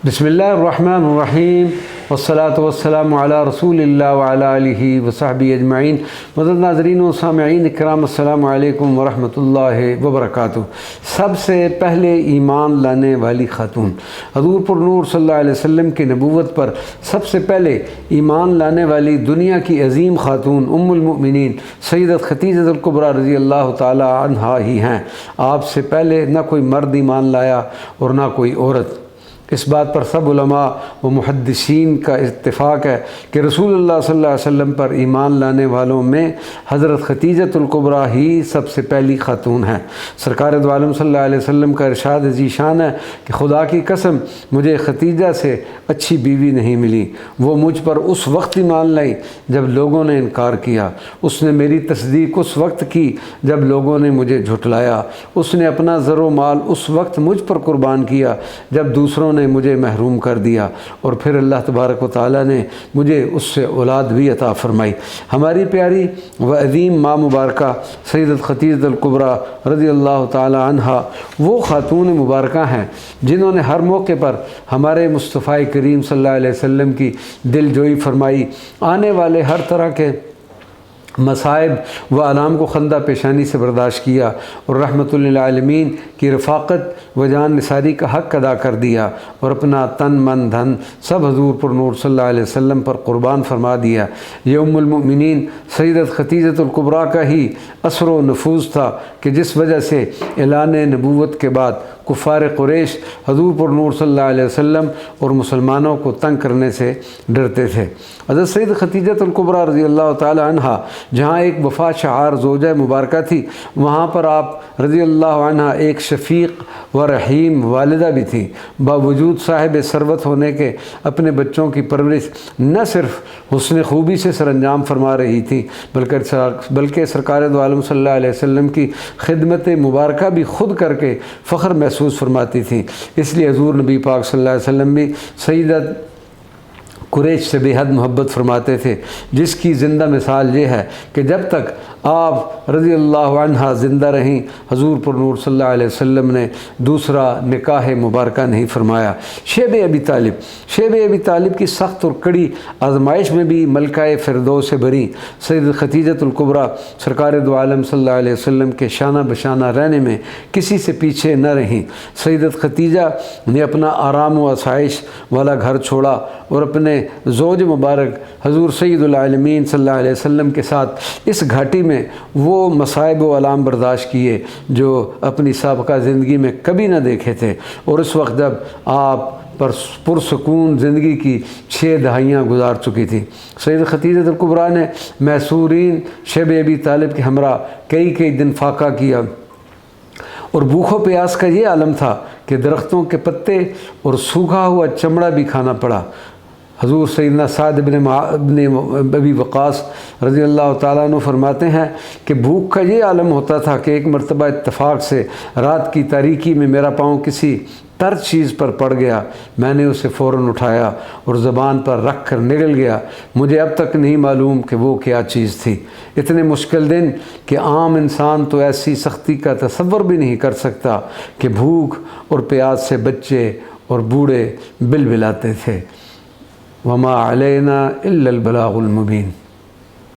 بسم اللہ الرحمن الرحیم والصلاة والسلام علی رسول اللہ وعلی آلہ وصحبہ اجمعین۔ معزز ناظرین و سامعین اکرام، السلام علیکم ورحمۃ اللہ وبرکاتہ۔ سب سے پہلے ایمان لانے والی خاتون، حضور پر نور صلی اللہ علیہ وسلم کی نبوت پر سب سے پہلے ایمان لانے والی دنیا کی عظیم خاتون ام المؤمنین سیدت خدیجہ الکبریٰ رضی اللہ تعالی عنہا ہی ہیں۔ آپ سے پہلے نہ کوئی مرد ایمان لایا اور نہ کوئی عورت۔ اس بات پر سب علماء و محدثین کا اتفاق ہے کہ رسول اللہ صلی اللہ علیہ وسلم پر ایمان لانے والوں میں حضرت خدیجہ الکبریٰ ہی سب سے پہلی خاتون ہیں۔ سرکار دو عالم صلی اللہ علیہ وسلم کا ارشاد عزیز شان ہے کہ خدا کی قسم مجھے خدیجہ سے اچھی بیوی نہیں ملی۔ وہ مجھ پر اس وقت ایمان لائی جب لوگوں نے انکار کیا، اس نے میری تصدیق اس وقت کی جب لوگوں نے مجھے جھٹلایا، اس نے اپنا زر و مال اس وقت مجھ پر قربان کیا جب دوسروں نے مجھے محروم کر دیا، اور پھر اللہ تبارک و تعالیٰ نے مجھے اس سے اولاد بھی عطا فرمائی۔ ہماری پیاری و عظیم ماں مبارکہ سیدت خدیجہ الکبریٰ رضی اللہ تعالی عنہا وہ خاتون مبارکہ ہیں جنہوں نے ہر موقع پر ہمارے مصطفیٰ کریم صلی اللہ علیہ وسلم کی دل جوئی فرمائی، آنے والے ہر طرح کے مصائب و آلام کو خندہ پیشانی سے برداشت کیا، اور رحمت للعالمین کی رفاقت و جان نثاری کا حق ادا کر دیا، اور اپنا تن من دھن سب حضور پر نور صلی اللہ علیہ وسلم پر قربان فرما دیا۔ یہ ام المؤمنین سیدت خدیجہ الکبریٰ کا ہی اثر و نفوذ تھا کہ جس وجہ سے اعلان نبوت کے بعد کفار قریش حضور پر نور صلی اللہ علیہ وسلم اور مسلمانوں کو تنگ کرنے سے ڈرتے تھے۔ حضرت سید خدیجہ الکبریٰ رضی اللہ تعالی عنہا جہاں ایک وفا شعار زوجہ مبارکہ تھی، وہاں پر آپ رضی اللہ عنہ ایک شفیق و رحیم والدہ بھی تھی۔ باوجود صاحب ثروت ہونے کے اپنے بچوں کی پرورش نہ صرف حسن خوبی سے سر انجام فرما رہی تھی بلکہ سرکار دو عالم صلی اللہ علیہ وسلم کی خدمت مبارکہ بھی خود کر کے فخر محسوس فرماتی تھی۔ اس لیے حضور نبی پاک صلی اللہ علیہ وسلم بھی سیدت قریش سے بے حد محبت فرماتے تھے، جس کی زندہ مثال یہ ہے کہ جب تک آپ رضی اللہ عنہ زندہ رہیں، حضور پر نور صلی اللہ علیہ وسلم نے دوسرا نکاح مبارکہ نہیں فرمایا۔ شیب ابی طالب کی سخت اور کڑی آزمائش میں بھی ملکہ فردوس سے بری سیدت خدیجہ الکبریٰ سرکار دو عالم صلی اللہ علیہ وسلم کے شانہ بشانہ رہنے میں کسی سے پیچھے نہ رہیں۔ سیدت خدیجہ نے اپنا آرام و آسائش والا گھر چھوڑا اور اپنے زوج مبارک حضور سید العالمین صلی اللہ علیہ وسلم کے ساتھ اس گھاٹی میں وہ مصائب و آلام برداشت کیے جو اپنی سابقہ زندگی میں کبھی نہ دیکھے تھے، اور اس وقت جب آپ پر پرسکون زندگی کی 6 دہائیاں گزار چکی تھی۔ سید خدیجہ الکبریٰ نے محصورین شیب ابی طالب کے ہمراہ کئی دن فاقہ کیا، اور بھوک و پیاس کا یہ عالم تھا کہ درختوں کے پتے اور سوکھا ہوا چمڑا بھی کھانا پڑا۔ حضور سیدنا سعد بن ابی وقاص رضی اللہ تعالیٰ عنہ فرماتے ہیں کہ بھوک کا یہ عالم ہوتا تھا کہ ایک مرتبہ اتفاق سے رات کی تاریکی میں میرا پاؤں کسی تر چیز پر پڑ گیا۔ میں نے اسے فوراً اٹھایا اور زبان پر رکھ کر نگل گیا۔ مجھے اب تک نہیں معلوم کہ وہ کیا چیز تھی۔ اتنے مشکل دن کہ عام انسان تو ایسی سختی کا تصور بھی نہیں کر سکتا کہ بھوک اور پیاس سے بچے اور بوڑھے بلبلاتے تھے۔ وما علینا الا البلاغ المبین۔